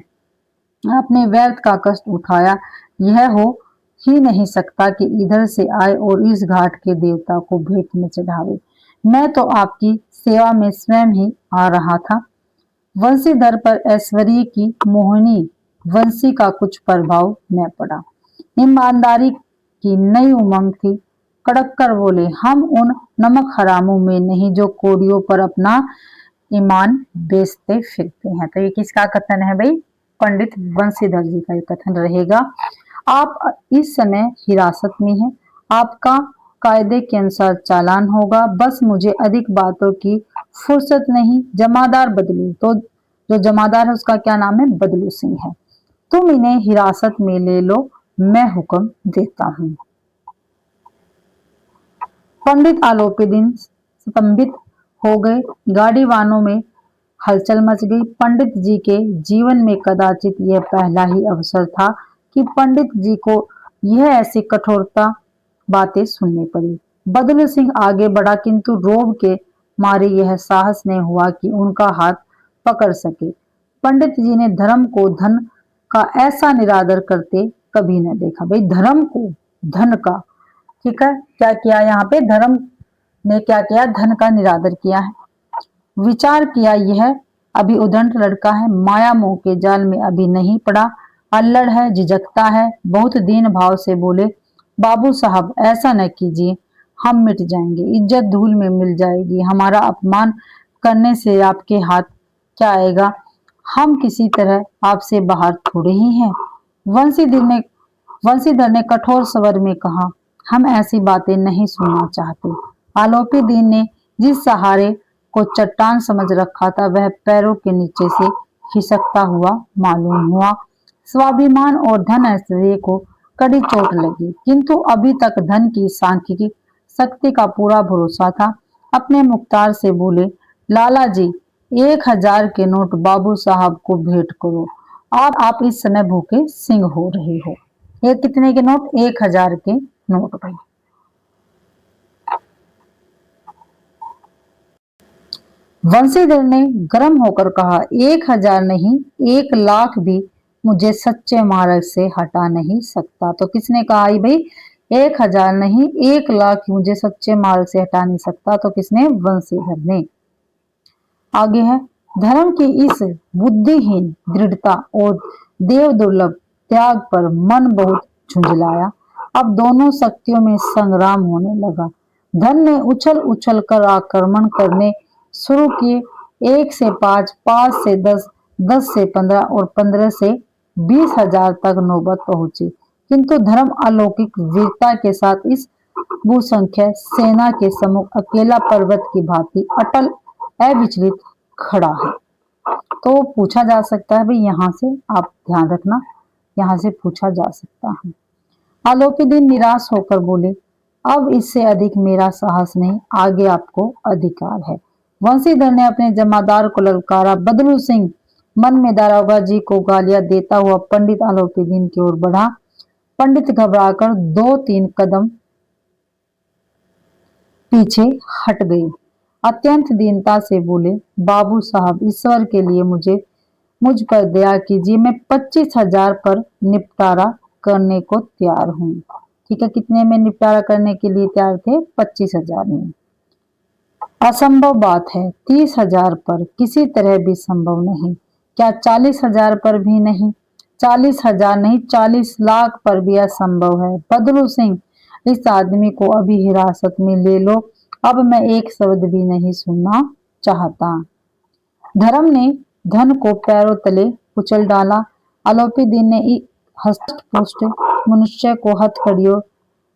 आपने व्यर्थ का कष्ट उठाया, यह हो ही नहीं सकता कि इधर से आए और इस घाट के देवता को भेंट में चढ़ावे। मैं तो आपकी सेवा में स्वयं ही आ रहा था। वंशीधर पर ऐश्वर्य की मोहिनी वंशी का कुछ प्रभाव न पड़ा। ईमानदारी की नई उमंग थी। कड़क कर बोले, हम उन नमक हरामों में नहीं जो कोड़ियों पर अपना ईमान बेचते फिरते हैं। तो ये किसका कथन है भाई? पंडित वंशीधर जी का ये कथन रहेगा। आप इस समय हिरासत में हैं, आपका कायदे के अनुसार चालान होगा। बस मुझे अधिक बातों की फुर्सत नहीं। जमादार बदलू, तो जो जमादार है उसका क्या नाम है? बदलू सिंह है। तुम इन्हें हिरासत में ले लो, मैं हुक्म देता हूँ। पंडित आलोपीदीन स्तंभित हो गए। गाड़ी वानों में हलचल मच गई। पंडित जी के जीवन में कदाचित यह पहला ही अवसर था कि पंडित जी को यह ऐसी कठोरता बातें सुननी पड़ी। बदलू सिंह आगे बढ़ा, किंतु रोब के मारे यह साहस नहीं हुआ कि उनका हाथ पकड़ सके। पंडित जी ने धर्म को धन का ऐसा निरादर करते कभी न देखा। भाई धर्म को धन का, ठीक है, क्या किया यहाँ पे? धर्म ने क्या किया? धन का निरादर किया है। विचार किया, यह अभी उदंड लड़का है, माया मोह के जाल में अभी नहीं पड़ा, अल्लड़ है, झिझकता है। बहुत दीन भाव से बोले, बाबू साहब ऐसा न कीजिए, हम मिट जाएंगे, इज्जत धूल में मिल जाएगी। हमारा अपमान करने से आपके हाथ क्या आएगा? हम किसी तरह आपसे बाहर थोड़े ही हैं। वंशीधर ने कठोर स्वर में कहा, हम ऐसी बातें नहीं सुनना चाहते। आलोपीदीन ने जिस सहारे को चट्टान समझ रखा था वह पैरों के नीचे से खिसकता हुआ मालूम हुआ। स्वाभिमान और धन ऐश्वर्य को कड़ी चोट लगी, किंतु अभी तक धन की सांख्यिकी शक्ति का पूरा भरोसा था। अपने मुख्तार से बोले, लाला जी 1000 के नोट बाबू साहब को भेंट करो। आप इस समय भूखे सिंह हो रहे हो। ये कितने के नोट? 1000 के नोट भाई। वंशीधर ने गर्म होकर कहा, 1000 नहीं, 1,00,000 भी मुझे सच्चे मार्ग से हटा नहीं सकता। तो किसने कहा भाई? 1000 नहीं, 1,00,000 मुझे सच्चे मार्ग से हटा नहीं सकता। तो किसने? वंशीधर ने। आगे है, धर्म की इस बुद्धिहीन दृढ़ता और देव दुर्लभ त्याग पर मन बहुत झुंझलाया। अब दोनों शक्तियों में संग्राम होने लगा। धन ने उछल उछल कर आक्रमण करने शुरू किए। 1 से 5, 5 से 10, 10 से 15 और 15 से 20,000 तक नौबत पहुंची, किंतु धर्म अलौकिक वीरता के साथ इस बहुसंख्य सेना के सम्मुख अकेला पर्वत की भांति अटल अविचलित खड़ा है। तो पूछा जा सकता है भाई, यहाँ से आप ध्यान रखना, यहाँ से पूछा जा सकता है। आलोपीदीन निराश होकर बोले, अब इससे अधिक मेरा साहस नहीं, आगे आपको अधिकार है। वंशीधर ने अपने जमादार को ललकारा। बदलू सिंह मन में दारोगा जी को गालियां देता हुआ पंडित आलोपीदीन की ओर बढ़ा। पंडित घबराकर 2-3 कदम पीछे हट गए। अत्यंत दीनता से बोले, बाबू साहब ईश्वर के लिए मुझ पर दया कीजिए, मैं 25,000 पर निपटारा करने को तैयार हूँ। ठीक है, कितने में निपटारा करने के लिए तैयार थे? 25,000 में। असंभव बात है, 30,000 पर किसी तरह भी संभव नहीं। क्या 40,000 पर भी नहीं? 40,000 नहीं, 40,00,000 पर भी असंभव है। बदलू सिंह, इस आदमी को अभी हिरासत में ले लो, अब मैं एक शब्द भी नहीं सुनना चाहता। धर्म ने धन को पैरों तले कुचल डाला। आलोपीदीन ने हष्ट-पुष्ट मनुष्य को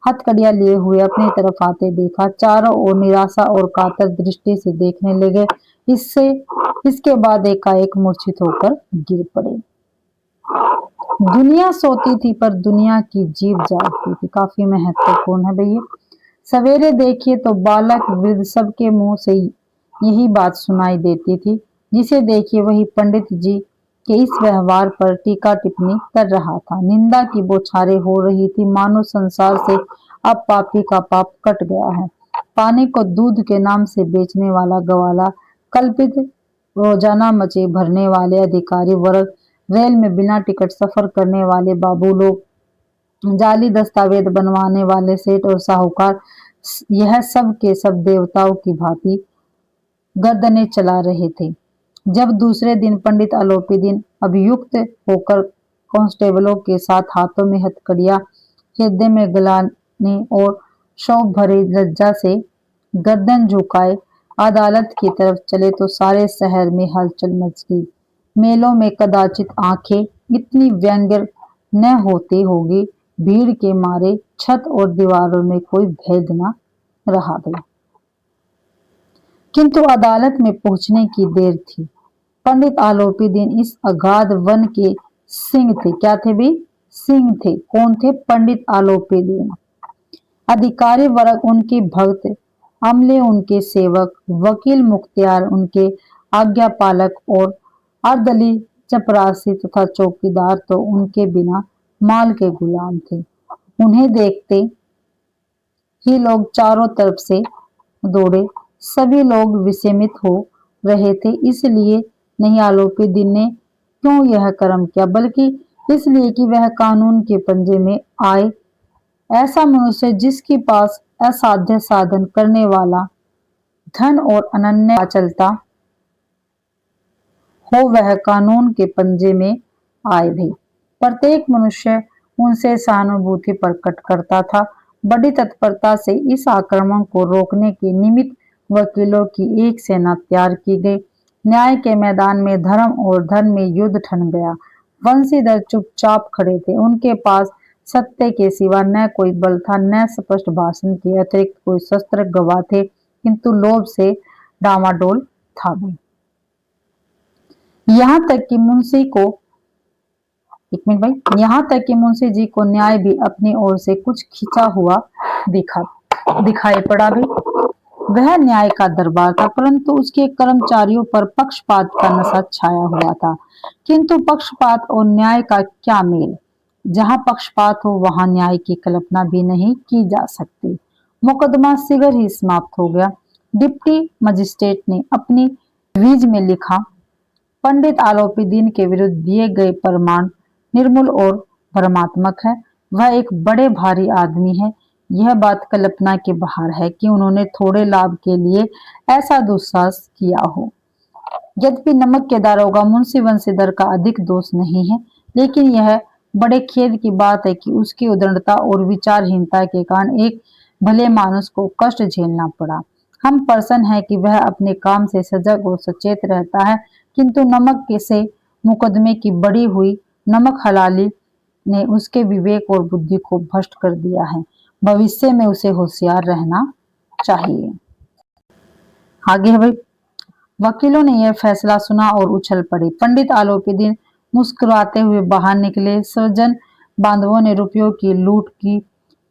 हथकड़ियां लिए हुए अपनी तरफ आते देखा। चारों ओर निराशा और कातर दृष्टि से देखने लगे। इससे इसके बाद एकाएक मूर्छित होकर गिर पड़े। दुनिया सोती थी पर दुनिया की जीभ जागती थी। काफी महत्वपूर्ण है भैया। सवेरे देखिए तो बालक वृद्ध सबके मुंह से यही बात सुनाई देती थी। जिसे देखिए वही पंडित जी के इस व्यवहार पर टीका टिप्पणी कर रहा था। निंदा की बौछारें हो रही थी, मानो संसार से अब पापी का पाप कट गया है। पानी को दूध के नाम से बेचने वाला गवाला, कल्पित रोजाना मचे भरने वाले अधिकारी वर्ग, रेल में बिना टिकट सफर करने वाले बाबू लोग, जाली दस्तावेज बनवाने वाले सेठ और साहूकार, यह सब के सब देवताओं की भांति गर्दनें चला रहे थे। जब दूसरे दिन पंडित आलोपीदीन अभियुक्त होकर कांस्टेबलों के साथ हाथों में हथकड़ियां, हृदय में ग्लानि और शोक भरी लज्जा से गर्दन झुकाए अदालत की तरफ चले तो सारे शहर में हलचल मच गई। मेलों में कदाचित आंखें इतनी व्यंग्य न होती होगी, भीड़ के मारे छत और दीवारों में कोई भेद न रहा गया। किंतु अदालत में पहुंचने की देर थी। पंडित आलोपीदीन इस अगाध वन के सिंह थे। क्या थे भी? सिंह थे। कौन थे? पंडित आलोपीदीन। अधिकारी वर्ग उनके भक्त, अमले उनके सेवक, वकील मुख्तियार उनके आज्ञा पालक और अर्दली चपरासी तथा चौकीदार तो उनके बिना माल के गुलाम थे। उन्हें देखते ही लोग चारों तरफ से दौड़े। सभी लोग विस्मित हो रहे थे, इसलिए नहीं आलोपीदीन ने क्यों यह कर्म किया, बल्कि इसलिए कि वह कानून के पंजे में आए ऐसा मनुष्य जिसके पास असाध्य साधन करने वाला धन और अनन्य चलता हो, वह कानून के पंजे में आए भी। प्रत्येक मनुष्य उनसे सहानुभूति प्रकट करता था। बड़ी तत्परता से इस आक्रमण को रोकने के निमित्त वकीलों की एक सेना तैयार की गई। न्याय के मैदान में धर्म और धन में युद्ध ठन गया। वंशीधर चुपचाप खड़े थे। उनके पास सत्य के सिवा न कोई बल था, न स्पष्ट भाषण के अतिरिक्त कोई शस्त्र गवाह थे, किंतु लोभ से डामाडोल था भी। यहाँ तक कि मुंशी को यहाँ तक कि मुंशी जी को न्याय भी अपनी ओर से कुछ खिंचा हुआ दिखाई पड़ा भी। वह न्याय का दरबार था, परंतु उसके कर्मचारियों पर पक्षपात का नशा छाया हुआ था। किंतु पक्षपात और न्याय का क्या मेल? जहां पक्षपात हो वहां न्याय की कल्पना भी नहीं की जा सकती। मुकदमा शीघ्र ही समाप्त हो गया। डिप्टी मजिस्ट्रेट ने अपनी रीज में लिखा, पंडित आलोपीदीन के विरुद्ध दिए गए प्रमाण निर्मूल और भ्रमात्मक है। वह एक बड़े भारी आदमी है। यह बात कल्पना के बाहर है कि उन्होंने थोड़े लाभ के लिए ऐसा दुस्साहस किया हो। यद्यपि नमक के दारोगा मुंशी वंशीधर का अधिक दोष नहीं है, लेकिन यह बड़े खेद की बात है कि उसकी उद्दंडता और विचारहीनता के कारण एक भले मानुष को कष्ट झेलना पड़ा। हम प्रसन्न हैं कि वह अपने काम से सजग और सचेत रहता है, किंतु नमक से मुकदमे की बढ़ी हुई नमक हलाली ने उसके विवेक और बुद्धि को भ्रष्ट कर दिया है। भविष्य में उसे होशियार रहना चाहिए। आगे है भाई। वकीलों ने यह फैसला सुना और उछल पड़े। पंडित आलोपीदीन मुस्कुराते हुए बाहर निकले। सज्जन बांधवों ने रुपयों की लूट की।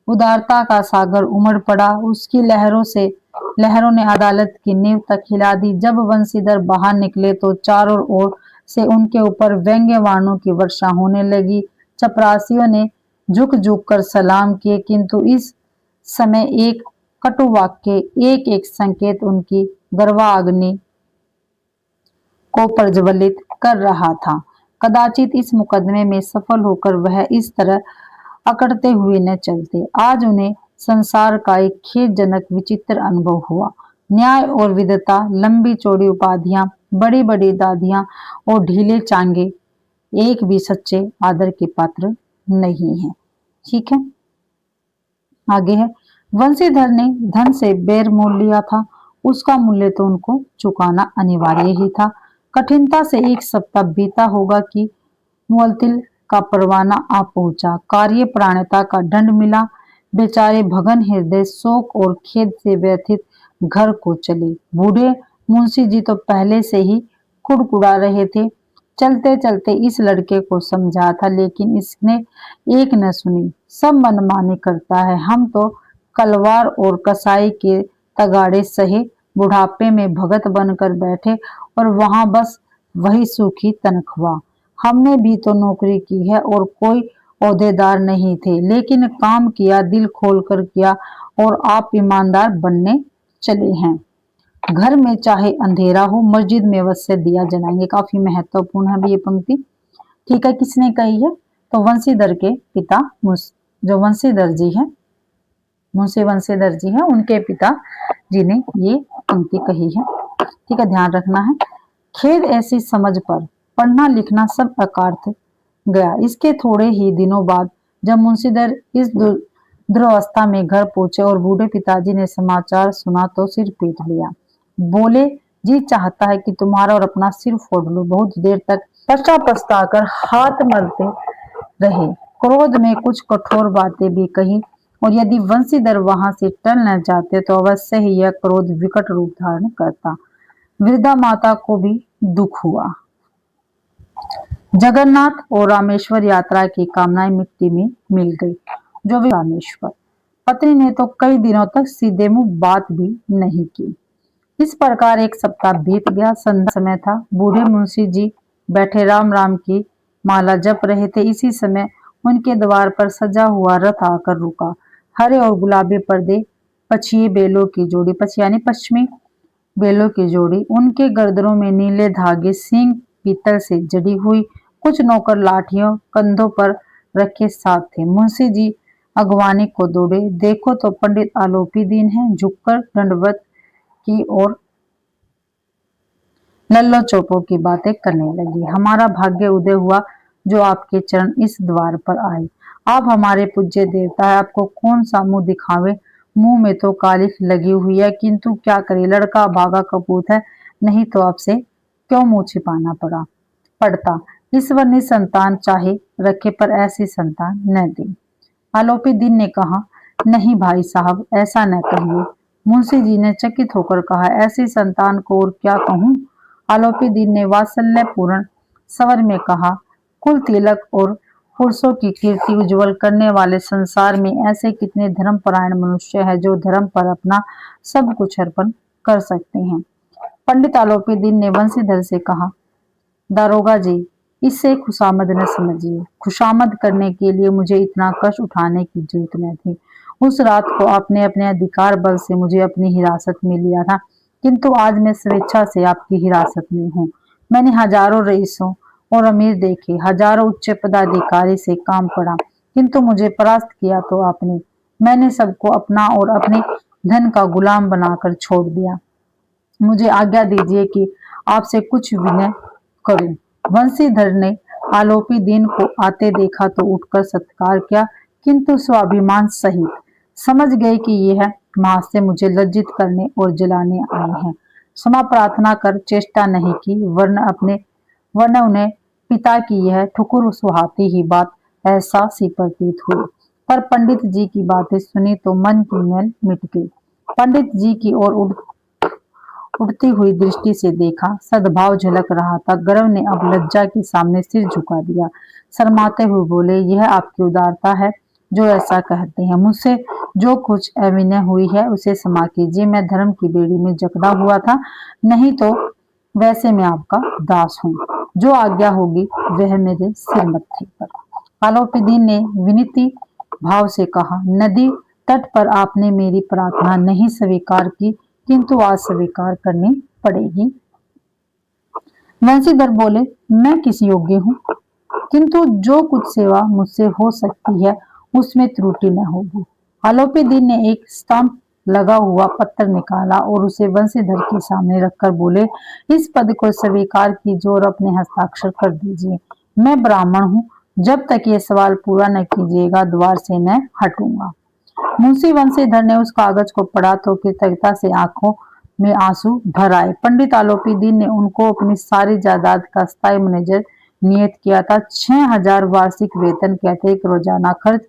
उदारता का सागर उमड़ पड़ा। उसकी लहरों ने अदालत की नींव तक हिला दी। जब वंशीधर बाहर निकले तो चारों ओर से उनके ऊपर व्यंग्य वाणों की वर्षा होने लगी। चपरासियों ने झुक झुक कर सलाम किए, किंतु इस समय एक कटु वाक्य, एक एक संकेत उनकी गर्वाग्नि को प्रज्वलित कर रहा था। कदाचित इस मुकदमे में सफल होकर वह इस तरह अकड़ते हुए न चलते। आज उन्हें संसार का एक खेदजनक विचित्र अनुभव हुआ। न्याय और विद्वता, लंबी चौड़ी उपाधियां, बड़ी बड़ी दादियां और ढीले चांगे एक भी सच्चे आदर के पात्र नहीं है। ठीक है, आगे है। वंशीधर ने धन से बेर मोल लिया था। उसका मूल्य तो उनको चुकाना अनिवार्य ही था। कठिनता से एक सप्ताह बीता होगा कि मुअत्तिल का परवाना आ पहुंचा। कार्यपरायणता का दंड मिला। बेचारे भगन हृदय शोक और खेद से व्यथित घर को चले। बूढ़े मुंशी जी तो पहले से ही कुड़कुड़ा रहे थे। चलते चलते इस लड़के को समझा था, लेकिन इसने एक न सुनी। सब मनमानी करता है। हम तो कलवार और कसाई के तगाड़े सहे बुढ़ापे में भगत बनकर बैठे, और वहां बस वही सूखी तनख्वाह। हमने भी तो नौकरी की है और कोई ओहदेदार नहीं थे, लेकिन काम किया, दिल खोलकर किया, और आप ईमानदार बनने चले हैं। घर में चाहे अंधेरा हो, मस्जिद में अवश्य दिया जलाएंगे। काफी महत्वपूर्ण है ये पंक्ति। ठीक है, किसने कही है? तो वंशीधर के पिता, जो वंशीधर जी है, मुंशी वंशीधर जी हैं, उनके पिता जी ने ये पंक्ति कही है। ठीक है, ध्यान रखना है। खेद ऐसी समझ पर पढ़ना लिखना सब अकार्थ गया। इसके थोड़े ही दिनों बाद जब मुंशीधर इस दुर्वस्था में घर पहुंचे और बूढ़े पिताजी ने समाचार सुना तो सिर पीट लिया। बोले, जी चाहता है कि तुम्हारा और अपना सिर फोड़ लूं। बहुत देर तक पछता-पछता कर हाथ मलते रहे। क्रोध में कुछ कठोर बातें भी कही, और यदि वंशीधर वहां से टल न जाते तो अवश्य ही यह क्रोध विकट रूप धारण करता। वृद्धा माता को भी दुख हुआ। जगन्नाथ और रामेश्वर यात्रा की कामनाएं मिट्टी में मिल गई। जो भी रामेश्वर, पत्नी ने तो कई दिनों तक सीधे मुंह बात भी नहीं की। इस प्रकार एक सप्ताह बीत गया। संध्या समय था। बूढ़े मुंशी जी बैठे राम राम की माला जप रहे थे। इसी समय उनके द्वार पर सजा हुआ रथ आकर रुका। हरे और गुलाबी पर्दे, पछिए बेलों की जोड़ी, पछिया यानी पश्चिमी बेलों की जोड़ी, उनके गर्दनों में नीले धागे, सींग पीतल से जड़ी हुई, कुछ नौकर लाठियों कंधों पर रखे साथ थे। मुंशी जी अगवानी को दौड़े। देखो तो पंडित आलोपी दीन है। झुककर दंडवत की और लल्लो चौपों की बातें करने लगी। हमारा भाग्य उदय हुआ जो आपके चरण इस द्वार पर आए। आप हमारे पूज्य देवता है, आपको कौन सा मुंह दिखावे। मुंह में तो कालिख लगी हुई है, किंतु क्या करे, लड़का भागा कपूत है, नहीं तो आपसे क्यों मुंह छिपाना पड़ता। ईश्वर ने संतान चाहे रखे, पर ऐसी संतान न दे। आलोपी दीन ने कहा, नहीं भाई साहब, ऐसा न कहिए। मुंशी जी ने चकित होकर कहा, ऐसी संतान को और क्या कहूं। आलोपी दीन ने वात्सल्य पूर्ण स्वर में कहा, कुल तिलक और पुरुषों की कीर्ति उज्जवल करने वाले संसार में ऐसे कितने धर्मपरायण मनुष्य हैं जो धर्म पर अपना सब कुछ अर्पण कर सकते हैं। पंडित आलोपी दीन ने वंशीधर से कहा, दारोगा जी, इससे खुशामद न समझिए। खुशामद करने के लिए मुझे इतना कष्ट उठाने की जरूरत न थी। उस रात को आपने अपने अधिकार बल से मुझे अपनी हिरासत में लिया था, किंतु आज मैं स्वेच्छा से आपकी हिरासत में हूँ। मैंने हजारों रईसों और अमीर देखे, हजारों उच्च पदाधिकारी से काम पड़ा, किंतु मुझे परास्त किया तो आपने। मैंने सबको अपना और अपने धन का गुलाम बनाकर छोड़ दिया। मुझे आज्ञा दीजिए कि आपसे कुछ विनय करूं। वंशीधर ने आलोपी दीन को आते देखा तो उठकर सत्कार किया, किंतु स्वाभिमान सहित समझ गए कि यह महाशय मुझे लज्जित करने और जलाने आए हैं। क्षमा प्रार्थना कर चेष्टा नहीं की, वरन उन्हें पिता की यह ठुकुर सुहाती ही बात ऐसा सी प्रतीत हुई। पर पंडित जी की बातें सुनी तो मन की मैल मिट गई। पंडित जी की ओर उड़ती हुई दृष्टि से देखा, सद्भाव झलक रहा था। गर्व ने अब लज्जा के सामने सिर झुका दिया। शर्माते हुए बोले, यह आपकी उदारता है जो ऐसा कहते हैं। मुझसे जो कुछ अविनय हुई है उसे क्षमा कीजिए। मैं धर्म की बेड़ी में जकड़ा हुआ था, नहीं तो वैसे मैं आपका दास हूँ। जो आज्ञा होगी वह मेरे सिर मत्थे पर। आलोपी दीन ने विनीति भाव से कहा, नदी तट पर आपने मेरी प्रार्थना नहीं स्वीकार की, किंतु आज स्वीकार करनी पड़ेगी। वंशीधर बोले, मैं किस योग्य हूँ, किंतु जो कुछ सेवा मुझसे हो सकती है उसमें त्रुटि न होगी। आलोपी दीन ने एक स्टाम्प लगा हुआ पत्र निकाला और उसे वंशीधर के सामने रखकर बोले, इस पद को स्वीकार कीजिए और अपने हस्ताक्षर कर दीजिए। मैं ब्राह्मण हूँ, जब तक ये सवाल पूरा न कीजिएगा द्वार से न हटूंगा। मुंशी वंशीधर ने उस कागज को पढ़ा तो कृतज्ञता से आंखों में आंसू भर आए। पंडित आलोपी दीन ने उनको अपनी सारी जायदाद का स्थायी मैनेजर नियत किया था। 6000 वार्षिक वेतन के अतिरिक्त रोजाना खर्च,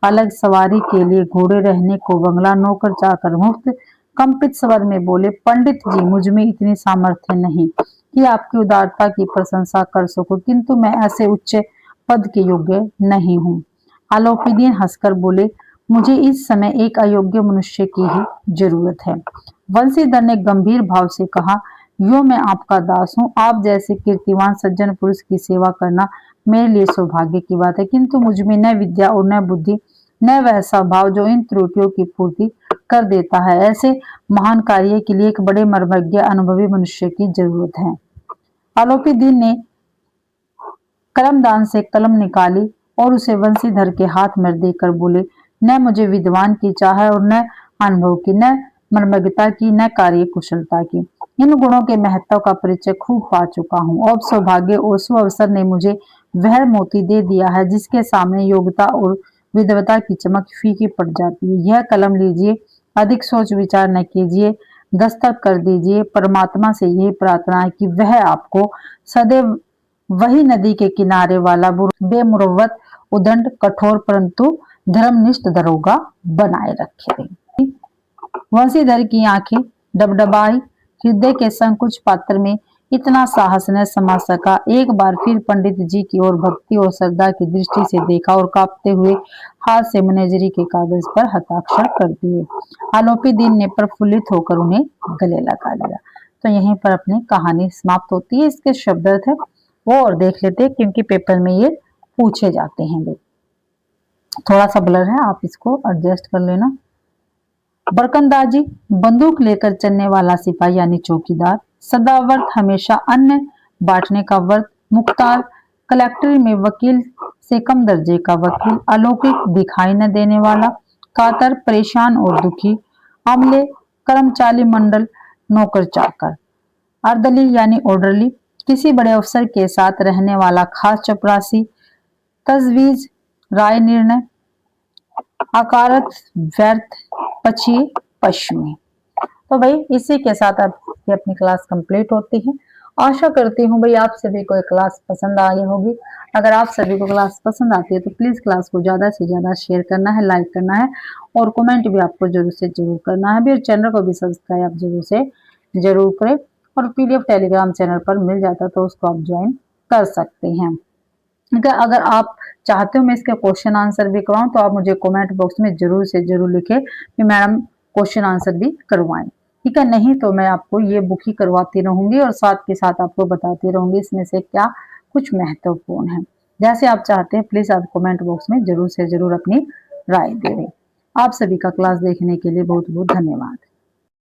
अलग सवारी के लिए घोड़े, रहने को बंगला, नौकर चाकर मुफ्त। कंपित स्वर में बोले, पंडित जी, मुझ में इतनी सामर्थ्य नहीं। कि आपकी उदारता की प्रशंसा कर सकूं, किंतु मैं ऐसे उच्च पद के योग्य नहीं हूँ। आलोपीदीन हंसकर बोले, मुझे इस समय एक अयोग्य मनुष्य की ही जरूरत है। वंशीधर ने गंभीर भाव से कहा, यो मैं आपका दास हूँ। आप जैसे कीर्तिवान सज्जन पुरुष की सेवा करना मेरे लिए सौभाग्य की बात है, किंतु मुझ में न विद्या और न बुद्धि, न वैसा भाव जो इन त्रुटियों की पूर्ति कर देता है। ऐसे महान कार्य के लिए एक बड़े मर्मज्ञ अनुभवी मनुष्य की जरूरत है। आलोपीदीन ने कलमदान से कलम निकाली और उसे वंशीधर के हाथ में देकर बोले, न मुझे विद्वान की चाह है और न अनुभव की, न मर्मज्ञता की, न कार्य कुशलता की। इन गुणों के महत्व का परिचय खूब पा चुका हूँ। अब सौभाग्य और सुअवसर ने मुझे वह मोती दे दिया है जिसके सामने योग्यता और विद्वता की चमक फीकी पड़ जाती है। यह कलम लीजिए, अधिक सोच विचार न कीजिए, दस्तक कर दीजिए। परमात्मा से यही प्रार्थना है कि वह आपको सदैव वही नदी के किनारे वाला बेमुरव्वत, उदंड, कठोर परंतु धर्मनिष्ठ दरोगा बनाए रखे। वंशीधर की आंखें डबडबाई। हृदय के संकुच पात्र में इतना साहस न समा सका। एक बार फिर पंडित जी की ओर भक्ति और श्रद्धा की दृष्टि से देखा और कांपते हुए हाथ से मैनेजरी के कागज पर हस्ताक्षर कर दिए। आलोपीदीन ने प्रफुल्लित होकर उन्हें गले लगा लिया। तो यहीं पर अपनी कहानी समाप्त होती है। इसके शब्द अर्थ है वो और देख लेते हैं, क्योंकि पेपर में ये पूछे जाते हैं। थोड़ा सा ब्लर है, आप इसको एडजस्ट कर लेना। बरकंदाजी, बंदूक लेकर चलने वाला सिपाही यानी चौकीदार। सदावर्त, हमेशा अन्न बांटने का वर्त। मुख्तार, कलेक्टर में वकील से कम दर्जे का वकील। अलौकिक, दिखाई न देने वाला। कातर, परेशान और दुखी। अमले, कर्मचारी मंडल, नौकर चाकर। अर्दली यानी ऑर्डरली, किसी बड़े अफसर के साथ रहने वाला खास चपरासी। तजवीज, राय निर्णय। अकारत, व्यर्थ, पक्षी, पश्चिमी। तो भाई इसी के साथ आपकी अपनी क्लास कंप्लीट होती है। आशा करती हूँ भाई आप सभी को क्लास पसंद आई होगी। अगर आप सभी को क्लास पसंद आती है तो प्लीज क्लास को ज्यादा से ज्यादा शेयर करना है, लाइक करना है और कमेंट भी आपको जरूर से जरूर करना है भी, और चैनल को भी सब्सक्राइब जरूर से जरूर करें। और पीडीएफ टेलीग्राम चैनल पर मिल जाता तो उसको आप ज्वाइन कर सकते हैं। अगर आप चाहते हो मैं इसके क्वेश्चन आंसर भी करवाऊं तो आप मुझे कमेंट बॉक्स में जरूर से जरूर लिखे कि मैडम क्वेश्चन आंसर भी करवाएं। ठीक है, नहीं तो मैं आपको ये बुक ही करवाती रहूंगी और साथ के साथ आपको बताती रहूंगी इसमें से क्या कुछ महत्वपूर्ण है। जैसे आप चाहते हैं प्लीज आप कमेंट बॉक्स में जरूर से जरूर अपनी राय दे दें। आप सभी का क्लास देखने के लिए बहुत बहुत धन्यवाद।